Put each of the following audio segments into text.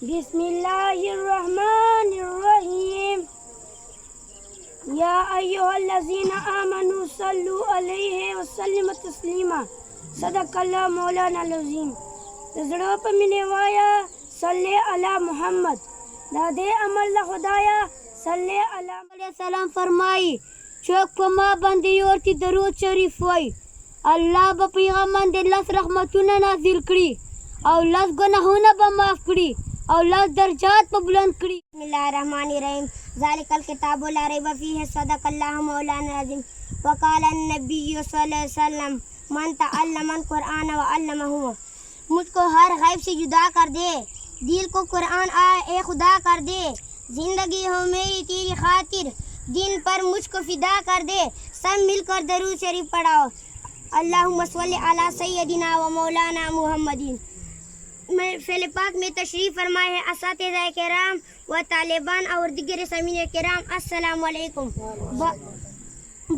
بسم اللہ الرحمن الرحیم یا ایہا الذین آمنوا صلوا علیہ وسلم تسلیما صدق اللہ مولانا العظیم. زړه په مینې وایا صلی علی محمد دا دې عمل له خدایا صلی علی سلام فرمائی چوک په ما باندې ورته درود شریف وای الله به پیغمبر دې لس رحمتونه نازل کړي او لس گناهونه به معاف کړي او لس درجات په بلند کړي. بسم الله الرحمن الرحیم ذالک الکتاب لا ریب فیہ صدق اللہ مولانا العظیم. وقال النبی صلی اللہ علیہ وسلم من تعلم القرآن وعلمہ. مجھ کو ہر غیب سے جدا کر دے, دل کو قرآن اے خدا کر دے, زندگی ہو میری تیری خاطر, دین پر مجھ کو فدا کر دے, سب مل کر درود شریف پڑھاؤ. اللہم صلی علی سیدنا و مولانا محمدین. فعل پاک میں تشریف فرمائے ہیں اساتذہ کرام و طالبان اور دیگر سامعین کرام, السلام علیکم.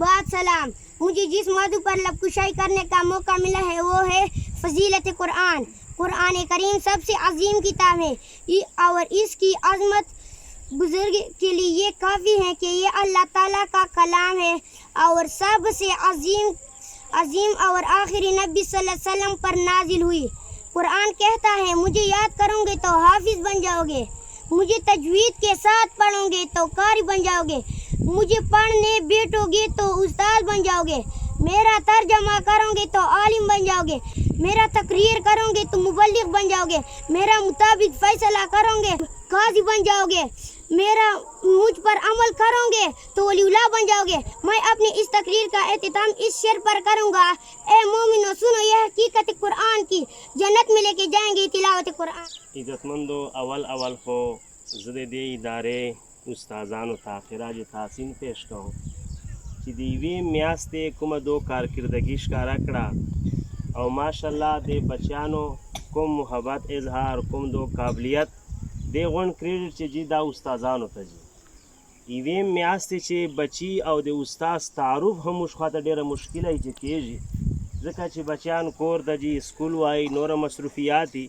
بعد سلام. مجھے جس موضوع پر لب کشائی کرنے کا موقع ملا ہے وہ ہے فضیلت قرآن. قرآن کریم سب سے عظیم کتاب ہے اور اس کی عظمت بزرگ کے لیے یہ کافی ہے کہ یہ اللہ تعالیٰ کا کلام ہے اور سب سے عظیم اور آخری نبی صلی اللہ علیہ وسلم پر نازل ہوئی. قرآن کہتا ہے مجھے یاد کرو گے تو حافظ بن جاؤ گے, مجھے تجوید کے ساتھ پڑھو گے تو قاری بن جاؤ گے, مجھے پڑھنے بیٹھو گے تو استاد بن جاؤ گے, میرا ترجمہ کرو گے تو عالم بن جاؤ گے, میرا تقریر کرو گے تو مبلغ بن جاؤ گے, میرا مطابق فیصلہ کرو گے قاضی بن جاؤ گے, مجھ پر عمل کرو گے تو ولی اللہ بن جاؤ گے. میں اپنی اس تقریر کا اختتام اس شعر پر کروں گا. اے مومنو سنو یہ حقیقت قرآن کی, جنت میں لے کے جائیں گے تلاوت قرآن. عزتمندو اول خو زه د ادارې استادانو ته خراج تحسین پیش کوم چې د یوې میاشتې کومه دو کارکردګي ښکاره کړه او ماشاءالله د بچیانو کوم محبت اظهار کوم دو قابلیت دی غونډ کریډټ چې جی دا استادانو ته جي یوې میاشتې چې بچي او د استاد تعارف هم موږ خواته ډېره مشکله چې کېږي ځکه چې بچیان کور ته جي سکول وایي نوره مصروفیات دي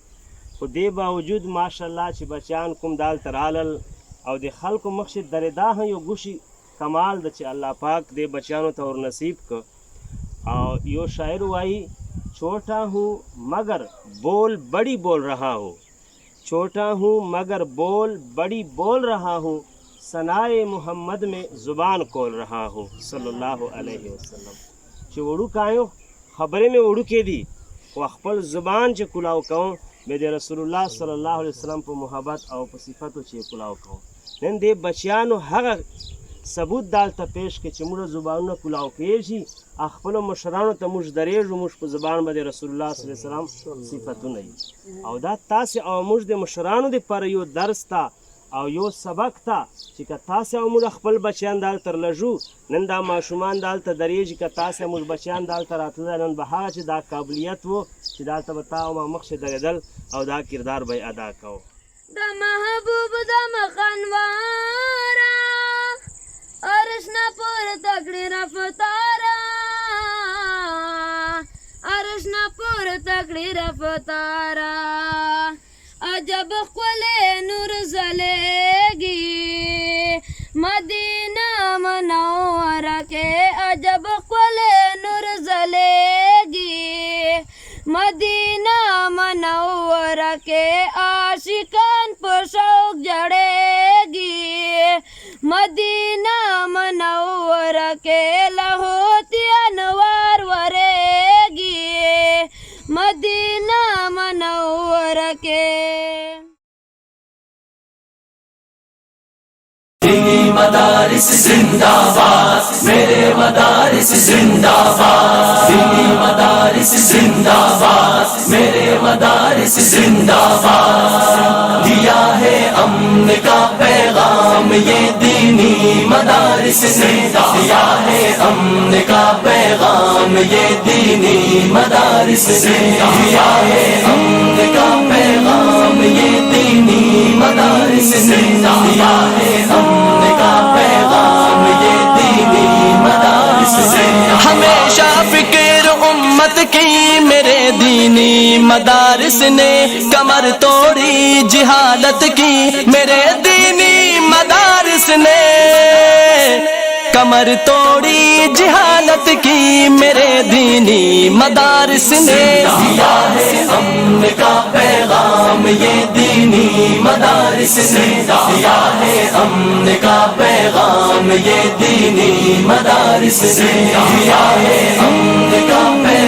خو دې باوجود ماشاءالله چې بچیان کوم دالته رالل او د خلکو مخشې درېدا هم یو ګوشي کمال ده چې الله پاک دې بچیانو ته ور نصیب کړ. او یو شاعر وایي چھوٹا ہوں مگر بول بڑی بول رہا ہوں, چھوٹا ہوں مگر بول بڑی بول رہا ہوں, ثنائے محمد میں زبان کھول رہا ہوں صلی اللہ علیہ وسلم. چې وړوکی آیو خبرې مې وړوکې دي خو خپل زبان چې کلاو کوم بیا د رسول الله صلی الله علیه وسلم په محبت او په صفتو چې کلاو کوم. نن دې بچیانو هغه ثبوت دالته پیش کړي چې موږ زبانونه کلاو کېږي خپلو مشرانو ته موږ درېږو موږ په زبان باندې رسول الله صلی الله علیه وسلم صفتونه وي او دا تاسې او موږ د مشرانو دپاره یو درس ته او یو سبق ته چې که تاسې او موږ خپل بچیان دالته رلږو نن دا ماشومان دالته درېږي که تاسې او موږ بچیان دالته راتللی نن به هغه چې دا قابلیت و چې دالته به تا او ما مخکې درېدل او دا کردار به یې ادا کوو. دا محبوب دا مخنوارا ارشنا پر تکڑی رفتارا, ارشنا پر تکڑی رفتارا, عجب خلے نور زلے گی مدینہ منورہ کے, عجب خلے نور زلے گی مدینہ منورہ کے, عاشقان پر شوق جڑے گی مدینہ منورہ کے, لہوتی انوار ورے گی مدینہ منورہ کے. مدارس زندہ باد, میرے مدارس زندہ باد, دینی مدارس زندہ باد, میرے مدارس زندہ باد. دیا ہے امن کا پیغام یہ دینی مدارس نے, دیا ہے امن کا پیغام یہ دینی مدارس نے, دیا ہے امن کا پیغام یہ دینی مدارس نے, دیا ہے امن کا پیغام یہ دینی مدارس سے. ہمیشہ فکر امت کی میرے دینی مدارس مدارس نے کمر توڑی جہالت کی، میرے دینی مدارس نے کمر توڑی جہالت کی، میرے دینی مدارس نے دیا ہے امن کا پیغام، یہ دینی مدارس نے دیا ہے امن کا پیغام، یہ دینی مدارس نے دیا ہے امن کا پیغام۔